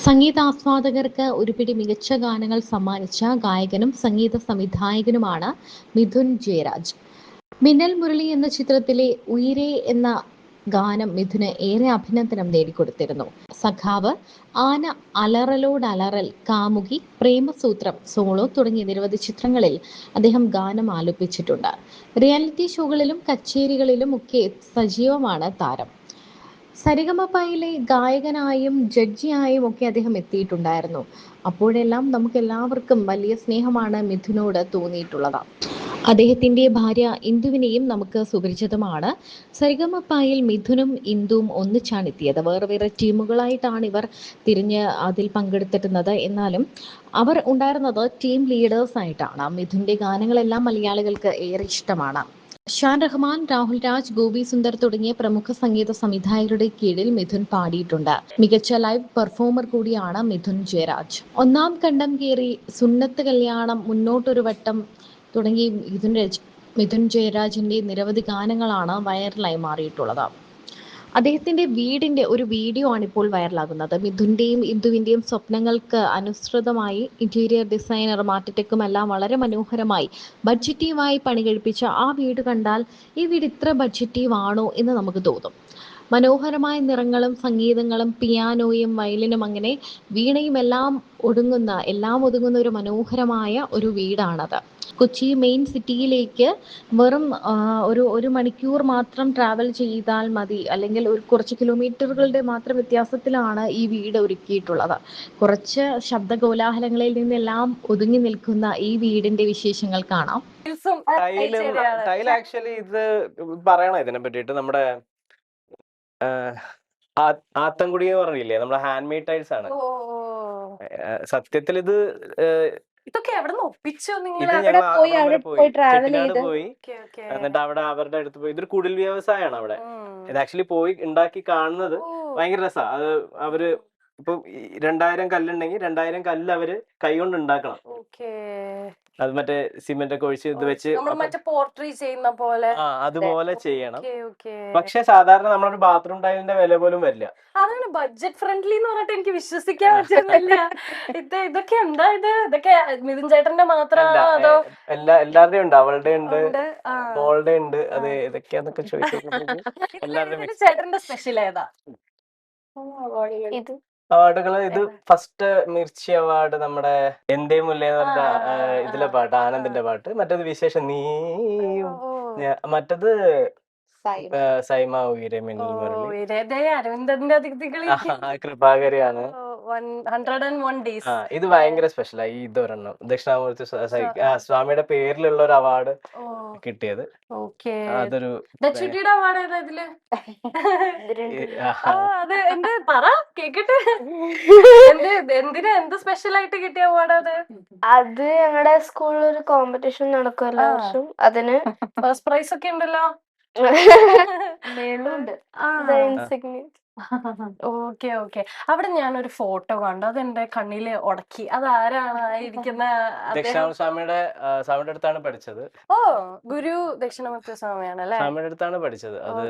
സംഗീതാസ്വാദകർക്ക് ഒരുപിടി മികച്ച ഗാനങ്ങൾ സമ്മാനിച്ച ഗായകനും സംഗീത സംവിധായകനുമാണ് മിഥുൻ ജയരാജ്. മിന്നൽ മുരളി എന്ന ചിത്രത്തിലെ ഉയിരേ എന്ന ഗാനം മിഥുന് ഏറെ അഭിനന്ദനം നേടിക്കൊടുത്തിരുന്നു. സഖാവ്, ആന, അലറലോടലറൽ, കാമുകി, പ്രേമസൂത്രം, സോളോ തുടങ്ങിയ നിരവധി ചിത്രങ്ങളിൽ അദ്ദേഹം ഗാനം ആലപിച്ചിട്ടുണ്ട്. റിയാലിറ്റി ഷോകളിലും കച്ചേരികളിലും ഒക്കെ സജീവമാണ് താരം. സരിഗമപയിലെ ഗായകനായും ജഡ്ജിയായും ഒക്കെ അദ്ദേഹം എത്തിയിട്ടുണ്ടായിരുന്നു. അപ്പോഴെല്ലാം നമുക്കെല്ലാവർക്കും വലിയ സ്നേഹമാണ് മിഥുനോട് തോന്നിയിട്ടുള്ളത്. അദ്ദേഹത്തിന്റെ ഭാര്യ ഇന്ദുവിനെയും നമുക്ക് സുപരിചിതമാണ്. സരിഗമപയിൽ മിഥുനും ഇന്ദുവും ഒന്നിച്ചാണെത്തിയത്. വേറെ വേറെ ടീമുകളായിട്ടാണ് ഇവർ തിരിഞ്ഞ് അതിൽ പങ്കെടുത്തിരുന്നത്. എന്നാലും അവർ ഉണ്ടായിരുന്നത് ടീം ലീഡേഴ്സ് ആയിട്ടാണ്. മിഥുന്റെ ഗാനങ്ങളെല്ലാം മലയാളികൾക്ക് ഏറെ ഇഷ്ടമാണ്. ഷാൻ റഹ്മാൻ, രാഹുൽ രാജ്, ഗോപി സുന്ദർ തുടങ്ങിയ പ്രമുഖ സംഗീത സംവിധായകരുടെ കീഴിൽ മിഥുൻ പാടിയിട്ടുണ്ട്. മികച്ച ലൈവ് പെർഫോമർ കൂടിയാണ് മിഥുൻ ജയരാജ്. ഒന്നാം കണ്ടം കേറി, സുന്നത്ത് കല്യാണം, മുന്നോട്ടൊരു വട്ടം തുടങ്ങി മിഥുൻ ജയരാജിന്റെ നിരവധി ഗാനങ്ങളാണ് വൈറലായി മാറിയിട്ടുള്ളത്. അദ്ദേഹത്തിന്റെ വീടിന്റെ ഒരു വീഡിയോ ആണ് ഇപ്പോൾ വൈറലാകുന്നത്. മിഥുന്റെയും ഇന്ദുവിന്റെയും സ്വപ്നങ്ങൾക്ക് അനുസൃതമായി ഇന്റീരിയർ ഡിസൈനറും ആർക്കിടെക്റ്റും എല്ലാം വളരെ മനോഹരമായി ബഡ്ജറ്റീവായി പണി കഴിപ്പിച്ച ആ വീട് കണ്ടാൽ ഈ വീട് ഇത്ര ബഡ്ജറ്റീവ് ആണോ എന്ന് നമുക്ക് തോന്നും. മനോഹരമായ നിറങ്ങളും സംഗീതങ്ങളും പിയാനോയും വയലിനും അങ്ങനെ വീണയും എല്ലാം ഒതുങ്ങുന്ന ഒരു മനോഹരമായ ഒരു വീടാണത്. കൊച്ചി മെയിൻ സിറ്റിയിലേക്ക് വെറും ഒരു മണിക്കൂർ മാത്രം ട്രാവൽ ചെയ്താൽ മതി, അല്ലെങ്കിൽ ഒരു കുറച്ച് കിലോമീറ്ററുകളുടെ മാത്രം വ്യത്യാസത്തിലാണ് ഈ വീട് ഒരുക്കിയിട്ടുള്ളത്. കുറച്ച് ശബ്ദ കോലാഹലങ്ങളിൽ നിന്നെല്ലാം ഒതുങ്ങി നിൽക്കുന്ന ഈ വീടിന്റെ വിശേഷങ്ങൾ കാണാം. ടൈൽ ആക്ച്വലി ഇത് പറയണം ഇതിനെ പറ്റിയിട്ട്. നമ്മുടെ ആത്തൻകുടി എന്ന് പറഞ്ഞില്ലേ, നമ്മുടെ ഹാൻഡ് മെയ്ഡ് ടൈൽസ് ആണ്. സത്യത്തിൽ ഇത് ഇതൊക്കെ എവിടെ നിന്ന് ഒപ്പിച്ചു? ചെട്ടിനാട് പോയി, എന്നിട്ട് അവിടെ അവരുടെ അടുത്ത് പോയി. ഇതൊരു കുടിൽ വ്യവസായമാണ് അവിടെ. ഇത് ആക്ച്വലി പോയി ഉണ്ടാക്കി കാണുന്നത് ഭയങ്കര രസമാണ്. അത് അവര് ഇപ്പൊ 2000 കല്ലുണ്ടെങ്കിൽ 2000 കല്ല് അവര് കൈ കൊണ്ട് ഉണ്ടാക്കണം. അത് മറ്റേ സിമെന്റ് ഒക്കെ ഒഴിച്ച് ഇത് വെച്ച് ചെയ്യുന്ന പോലെ അതുപോലെ ചെയ്യണം. പക്ഷെ സാധാരണ നമ്മളൊരു ബാത്റൂം ടൈലിന്റെ വില പോലും വരില്ല. അതാണ് ബഡ്ജറ്റ് ഫ്രണ്ട്ലി എന്ന് പറഞ്ഞിട്ട് എനിക്ക് വിശ്വസിക്കാൻ പറ്റുന്നില്ല. ഇതൊക്കെ എന്താ ഇതൊക്കെ മിഥുൻ ചേട്ടന്റെ മാത്രമാണോ അതോ എല്ലാവരുടെയും ഉണ്ട്? അവളുടെ ഉണ്ട്, മോളുടെ ഉണ്ട്. അത് ഇതൊക്കെയാന്നൊക്കെ ചോദിച്ചു. എല്ലാവരുടെയും ചേട്ടന്റെ സ്പെഷ്യൽ ഏതാ അവാർഡുകള്? ഇത് ഫസ്റ്റ് മിർച്ചി അവാർഡ്, നമ്മുടെ എന്തേ മുല്ലേന്ന് പറഞ്ഞ ഇതിലെ പാട്ട്, ആനന്ദിന്റെ പാട്ട്. മറ്റേത് വിശേഷം നീയും, മറ്റേത് സൈമ ഉയരെ മിന്നൽ മുരളി, അരവിന്ദന്റെ കൃപാകരിയാണ്. 101 days. ഇത് ഭയങ്കര സ്പെഷ്യലായി. ഇതൊരെണ്ണം ദക്ഷിണാമൂർത്തി സ്വാമിയുടെ പേരിലുള്ള ഒരു അവാർഡ് കിട്ടിയത്. അതൊരു എന്ത് സ്പെഷ്യൽ ആയിട്ട് കിട്ടിയ അവാർഡ് അത് ഞങ്ങളുടെ സ്കൂളിൽ ഒരു കോമ്പറ്റീഷൻ നടക്കും എല്ലാ വർഷവും. അതിന് ഫസ്റ്റ് പ്രൈസ് ഒക്കെ ഉണ്ടല്ലോ. Okay okay. അവിടെ ഞാനൊരു ഫോട്ടോ കണ്ടു, അതെന്റെ കണ്ണില് ഉടക്കി. അതാരാണ് ഇരിക്കുന്ന? ദക്ഷിണാമൂർത്തി സ്വാമിയുടെ അടുത്താണ് പഠിച്ചത്. ഓ, ഗുരു ദക്ഷിണാമൂർത്തി സ്വാമിയാണ് അല്ലെ? സ്വാമിയുടെ അടുത്താണ് പഠിച്ചത്. അത്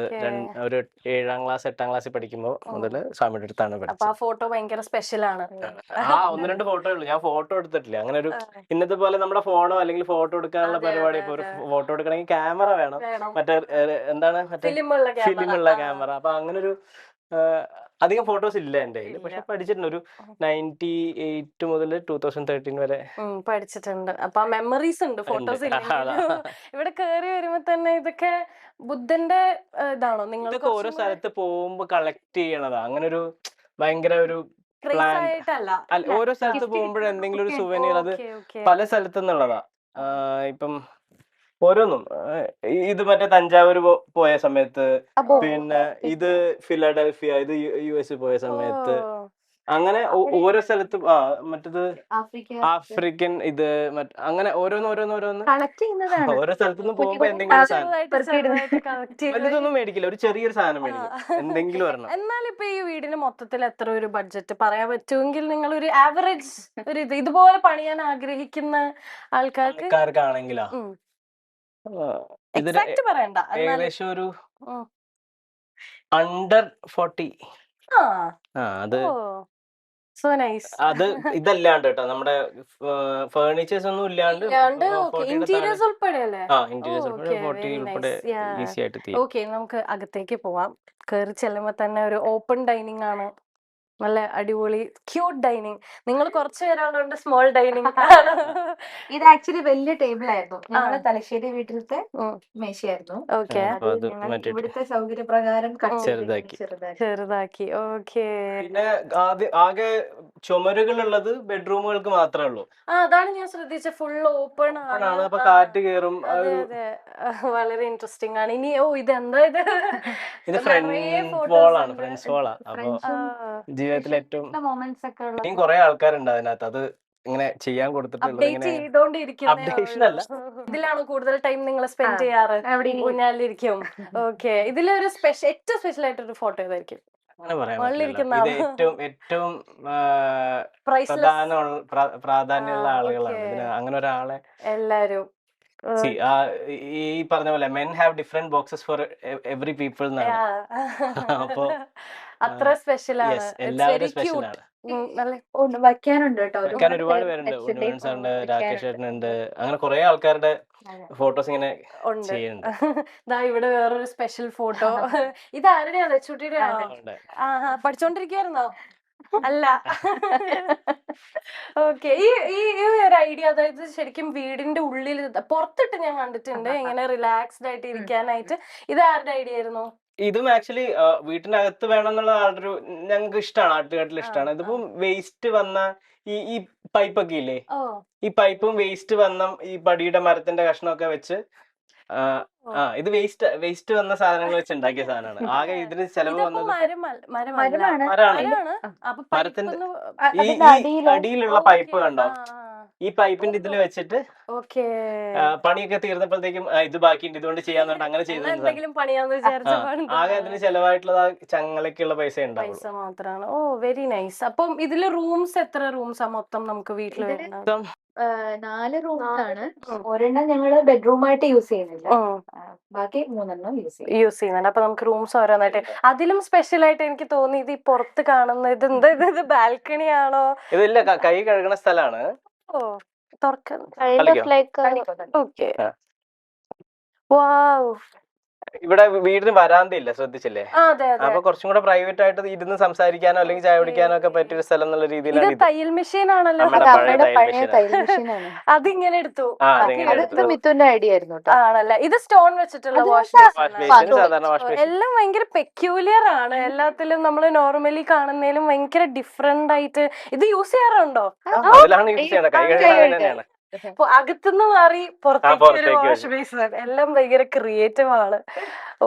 ഒരു 7ാം ക്ലാസ് 8ാം ക്ലാസ്സിൽ പഠിക്കുമ്പോൾ മുതല് സ്വാമിയുടെ അടുത്താണ് പഠിച്ചത്. ആ ഫോട്ടോ ഭയങ്കര സ്പെഷ്യൽ ആണ്. 1-2 ഫോട്ടോ ഉള്ളു, ഞാൻ ഫോട്ടോ എടുത്തിട്ടില്ല. അങ്ങനെ ഒരു ഇന്നത്തെ പോലെ നമ്മുടെ ഫോണോ അല്ലെങ്കിൽ ഫോട്ടോ എടുക്കാനുള്ള പരിപാടി. ഇപ്പൊ ഒരു ഫോട്ടോ എടുക്കണമെങ്കിൽ ക്യാമറ വേണം, മറ്റേ എന്താണ് ഫിലിമുള്ള ക്യാമറ. അപ്പൊ അങ്ങനെ ഒരു അധികം ഫോട്ടോസ് ഇല്ല എന്റെ കയ്യിൽ. പക്ഷെ പഠിച്ചിട്ടുണ്ട്. ഒരു 98 മുതൽ 2013 വരെ പഠിച്ചിട്ടുണ്ട്. അപ്പൊ മെമ്മറീസ് ഉണ്ട്, ഫോട്ടോസ് ഇല്ല. ഇവിടെ കേറി വരുമ്പോ തന്നെ ഇതൊക്കെ ബുദ്ധന്റെ ഇതാണോ? നിങ്ങൾക്ക് ഓരോ സ്ഥലത്ത് പോകുമ്പോ കളക്ട് ചെയ്യണതാ. അങ്ങനെ ഒരു ഭയങ്കര ഒരു പ്ലാൻ. ഓരോ സ്ഥലത്ത് പോകുമ്പോഴും എന്തെങ്കിലും ഒരു സുവനീർ അത് പല സ്ഥലത്തുനിന്നുള്ളതാ. ഇപ്പം ഓരോന്നും ഇത് മറ്റേ തഞ്ചാവൂർ പോയ സമയത്ത്, പിന്നെ ഇത് ഫിലാഡൽഫിയ, ഇത് US പോയ സമയത്ത്, അങ്ങനെ ഓരോ സ്ഥലത്തും. മറ്റേത് ആഫ്രിക്കൻ, ഇത് അങ്ങനെ ഓരോന്ന് ഓരോ സ്ഥലത്തുനിന്ന് പോകുമ്പോ എന്തെങ്കിലും സാധനം. വലുതൊന്നും മേടിക്കില്ല, ഒരു ചെറിയൊരു സാധനം മേടിക്കും, എന്തെങ്കിലും ഒരെണ്ണം. എന്നാൽ ഇപ്പൊ ഈ വീടിന് മൊത്തത്തിൽ എത്ര ഒരു ബഡ്ജറ്റ് പറയാൻ പറ്റുമെങ്കിൽ, നിങ്ങൾ ഒരു ആവറേജ് ഒരു ഇതുപോലെ പണിയാൻ ആഗ്രഹിക്കുന്ന ആൾക്കാർക്കാണെങ്കിലാ ഏകദേശം ഒരു under 40. അത് സോ നൈസ്. അത് ഇതല്ലാണ്ട് കേട്ടോ, നമ്മുടെ ഫേർണിച്ചേഴ്സ് ഒന്നും ഇല്ലാണ്ട് ഇന്റീരിയേഴ്സ് ഉൾപ്പെടെ അല്ലേ? ഇന്റീരിയേഴ്സ് ഉൾപ്പെടെ 40 ഉൾപ്പെടെ ഈസി ആയിട്ട് ചെയ്യാം. ഓക്കെ, നമുക്ക് അകത്തേക്ക് പോവാം. കയറി ചെല്ലുമ്പോ തന്നെ ഒരു ഓപ്പൺ ഡൈനിങ് ആണ്, നല്ല അടിപൊളി ക്യൂട്ട് ഡൈനിങ്. നിങ്ങൾ കുറച്ച് പേരാളുണ്ട് സ്മോൾ ഡൈനിങ്. ഇത് ആക്ച്വലി വലിയ ടേബിൾ ആയിരുന്നു, ഞങ്ങളെ തലശ്ശേരി വീട്ടിലത്തെ മേശയായിരുന്നു. ഓക്കെ, ഇവിടുത്തെ സൗകര്യപ്രകാരം ചെറുതാക്കി. ഓക്കെ, പിന്നെ ആകെ ചുമരുകളുള്ളത് ബെഡ്റൂമുകൾക്ക് മാത്രമേ ഉള്ളൂ. അതാണ് ഞാൻ ശ്രദ്ധിച്ച, ഫുൾ ഓപ്പൺ ആണ്, അപ്പൊ കാറ്റ് കയറും. അതെ അതെ, വളരെ ഇൻട്രസ്റ്റിംഗ് ആണ്. ഇനി ഇതെന്താ ഇത് ഫ്രണ്ട് വാളാണ്, ഫ്രണ്ട്സ് വാളാ. അപ്പൊ ജീവിതത്തിലെ ഏറ്റവും മൊമെന്റ്സ് ഒക്കെ ഇനിയും കുറെ ആൾക്കാരുണ്ട് അതിനകത്ത്, അത് ഇങ്ങനെ ചെയ്യാൻ കൊടുത്തിട്ടുള്ളത്. അപ്ഡേഷൻ അല്ല, ഇതിലാണ് കൂടുതൽ ടൈം നിങ്ങൾ സ്പെൻഡ് ചെയ്യാറ്? ഊഞ്ഞാലിരിക്കും. ഓക്കെ, ഇതിലൊരു ഏറ്റവും സ്പെഷ്യൽ ആയിട്ടൊരു ഫോട്ടോ ഏതായിരിക്കും? അങ്ങനെ പറയാൻ പറ്റില്ല. ഇത് ഏറ്റവും പ്രാധാന്യമുള്ള ആളുകളാണ് ഇതിന്. അങ്ങനെ ഒരാളെ എല്ലാരും ഈ പറഞ്ഞ പോലെ men have different boxes for every people എന്നാണ്. അപ്പൊ അത്ര സ്പെഷ്യൽ ആണ്, എല്ലാവരും സ്പെഷ്യൽ ആണ്. വയ്ക്കാനുണ്ട് കേട്ടോ, വെക്കാൻ ഒരുപാട് പേരുണ്ട്. ഉണ്ണിമേൻ സാറുണ്ട്, രാകേഷ് ചേട്ടനുണ്ട്, അങ്ങനെ കുറെ ആൾക്കാരുടെ ഫോട്ടോസ് ഇങ്ങനെ ചെയ്യുന്നുണ്ട്. ഇവിടെ വേറൊരു സ്പെഷ്യൽ ഫോട്ടോ. ഇത് ആരുടെയാണ്? ചുട്ടിയുടെ പഠിച്ചോണ്ടിരിക്കുവായിരുന്നോ? അല്ല. ഓക്കെ, ഈ ഒരു ഐഡിയ, അതായത് ശരിക്കും വീടിന്റെ ഉള്ളിൽ പുറത്തിട്ട് ഞാൻ കണ്ടിട്ടുണ്ട് ഇങ്ങനെ റിലാക്സ്ഡ് ആയിട്ട് ഇരിക്കാനായിട്ട്. ഇത് ആരുടെ ഐഡിയ ആയിരുന്നു? ഇതും ആക്ച്വലി വീട്ടിന്റെ അകത്ത് വേണം എന്നുള്ള ആളൊരു, ഞങ്ങൾക്ക് ഇഷ്ടമാണ്, ആട്ടുകാട്ടിൽ ഇഷ്ടമാണ്. ഇതിപ്പം വേസ്റ്റ് വന്ന ഈ പൈപ്പൊക്കെ ഇല്ലേ, ഈ പൈപ്പും വേസ്റ്റ് വന്ന ഈ പടിയുടെ മരത്തിന്റെ കഷ്ണമൊക്കെ വെച്ച് ഇത് വേസ്റ്റ് വന്ന സാധനങ്ങൾ വെച്ച് ഉണ്ടാക്കിയ സാധനമാണ്. ആകെ ഇതിന് ചെലവ് വന്നത് മരത്തിന്റെ ഈ അടിയിലുള്ള പൈപ്പ് കണ്ടോ, ഈ പൈപ്പിന്റെ ഇതിൽ വെച്ചിട്ട് പണിയൊക്കെ തീർന്നപ്പോഴത്തേക്കും ഇത് ബാക്കിയുണ്ട്, ഇതുകൊണ്ട് ചെയ്യാന്നുണ്ട്, അങ്ങനെ ചെയ്തു. ആകെ അതിന് ചെലവായിട്ടുള്ളത് ചങ്ങലക്കുള്ള പൈസ മാത്രമാണ്. ഓ, വെരി നൈസ്. അപ്പം ഇതില് റൂംസ് എത്ര റൂംസാ മൊത്തം നമുക്ക് വീട്ടിൽ? 4 റൂംസ് ആണ്. ഒരെണ്ണം ഞങ്ങള് ബെഡ്റൂം ആയിട്ട് യൂസ് ചെയ്യുന്നില്ല, ബാക്കി 3 യൂസ് ചെയ്യുന്നുണ്ട്. അപ്പൊ നമുക്ക് റൂംസ് ഓരോന്നായിട്ട്. അതിലും സ്പെഷ്യൽ ആയിട്ട് എനിക്ക് തോന്നി ഇത് പുറത്ത് കാണുന്ന ഇത് എന്താ, ഇത് ബാൽക്കണി ആണോ? ഇതില്ല, കൈ കഴുകുന്ന സ്ഥലമാണ്. ഓ, ഓക്കെ, വാവ്. ഇവിടെ വീടിന് വരാന്തയില്ല, ശ്രദ്ധിച്ചില്ലേ? അപ്പൊ കുറച്ചും കൂടെ പ്രൈവറ്റ് ആയിട്ട് ഇരുന്ന് സംസാരിക്കാനോ അല്ലെങ്കിൽ ചായ കുടിക്കാനോ ഒക്കെ പറ്റിയൊരു സ്ഥലം എന്നുള്ള രീതിയിലാണ്. തയ്യൽ മെഷീൻ ആണല്ലോ, അതിങ്ങനെ എടുത്തു. മിഥുന്റെ ഐഡിയ ആയിരുന്നു ആണല്ലേ? ഇത് സ്റ്റോൺ വെച്ചിട്ടുള്ള വാഷ് ബേസിൻ. എല്ലാം ഭയങ്കര പെക്യൂലിയർ ആണ്. എല്ലാത്തിലും നമ്മൾ നോർമലി കാണുന്നതിലും ഭയങ്കര ഡിഫറെന്റ് ആയിട്ട്. ഇത് യൂസ് ചെയ്യാറുണ്ടോ? അകത്തുനിന്ന് മാറി പുറത്തേക്ക് വാഷ് ബേസിൻ. എല്ലാം ഭയങ്കര ക്രിയേറ്റീവ് ആണ്.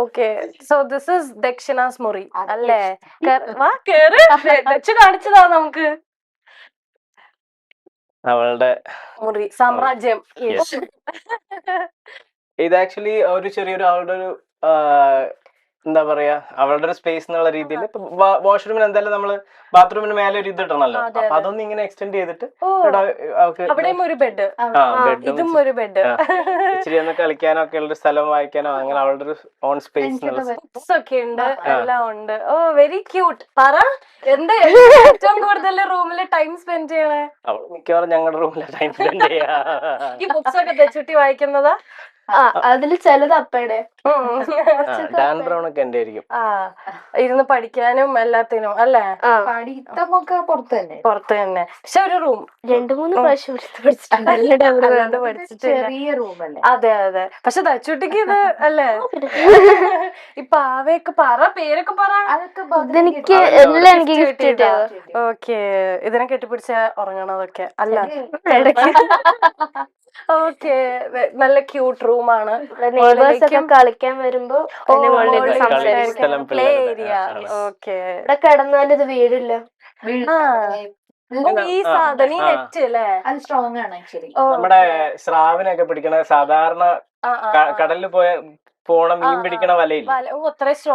ഓക്കെ, സോ ദിസ് ഇസ് ദക്ഷിണാസ് മുറി അല്ലേ? വാ, കേറ്. വെച്ച് കാണിച്ചതാ നമുക്ക് അവളുടെ മുറി, സാമ്രാജ്യം. ഇത് ആക്ച്വലി ഒരു ചെറിയൊരു അവളുടെ ഒരു എന്താ പറയാ, അവളുടെ ഒരു സ്പേസ് എന്നുള്ള രീതിയിൽ. വാഷ്റൂമിന് എന്തായാലും നമ്മള് ബാത്റൂമിന് മേലെ ഒരു ഇത് ഇടണല്ലോ, അപ്പൊ അതൊന്നും ഇങ്ങനെ എക്സ്റ്റെൻഡ് ചെയ്തിട്ട് ഒരു ബെഡ്, ഇതും ഒരു ബെഡ്, ഇച്ചിരി ഒന്ന് കളിക്കാനോ ഒക്കെ ഉള്ള സ്ഥലം, വായിക്കാനോ, അങ്ങനെ അവളുടെ ഒരു ഓൺ സ്പേസ് ഒക്കെ ഉണ്ട്, എല്ലാം ഉണ്ട്. ഓ, വെരി ക്യൂട്ട്. പറ, എന്താ ഏറ്റവും കൂടുതൽ റൂമില് ടൈം സ്പെൻഡ് ചെയ്യണേ? അവൾ മിക്കവാറും ഞങ്ങളുടെ റൂമിലെ ടൈം സ്പെൻഡ് ചെയ്യാ. ഈ ബുക്സ് ഒക്കെ തെച്ചുട്ടി വായിക്കുന്നതാ? അതില് ചിലത് അപ്പയുടെ ഡാൻ ബ്രൗൺ ഒക്കെ എന്റെ ആയിരിക്കും. ഇരുന്ന് പഠിക്കാനും എല്ലാത്തിനും അല്ലേ? പഠിത്തമൊക്കെ പുറത്ത് തന്നെ. പക്ഷെ ഒരു റൂം 2-3 പ്രാവശ്യം പഠിച്ചിട്ട് ചെറിയ റൂമല്ലേ? അതെ അതെ. പക്ഷെ തച്ചുട്ടിക്ക് ഇത് അല്ലേ? ഇപ്പൊ ആവയൊക്കെ പറ, പേരൊക്കെ പറ. എനിക്ക് എല്ലാം എനിക്ക് ഗിഫ്റ്റ് കിട്ടിയത്. ഓക്കെ, ഇതിനെ കെട്ടിപ്പിടിച്ച ഉറങ്ങണതൊക്കെ അല്ല? ഓക്കെ, നല്ല ക്യൂട്ട് റൂമാണ്. കളിക്കാൻ വരുമ്പോ പ്ലേ ഏരിയ. ഓക്കെ, ഇവിടെ കിടന്നാലും ഇത് വീടില്ല. ഈ സാധനം, ഈ നെറ്റ് അല്ലേ? അത് സ്ട്രോങ് ആണ് ആക്ച്വലി. നമ്മുടെ സ്രാവിനൊക്കെ പിടിക്കണ സാധാരണ കടലിൽ പോണ മീൻ പിടിക്കണ വലയില്ല, അത്ര സ്ട്രോങ്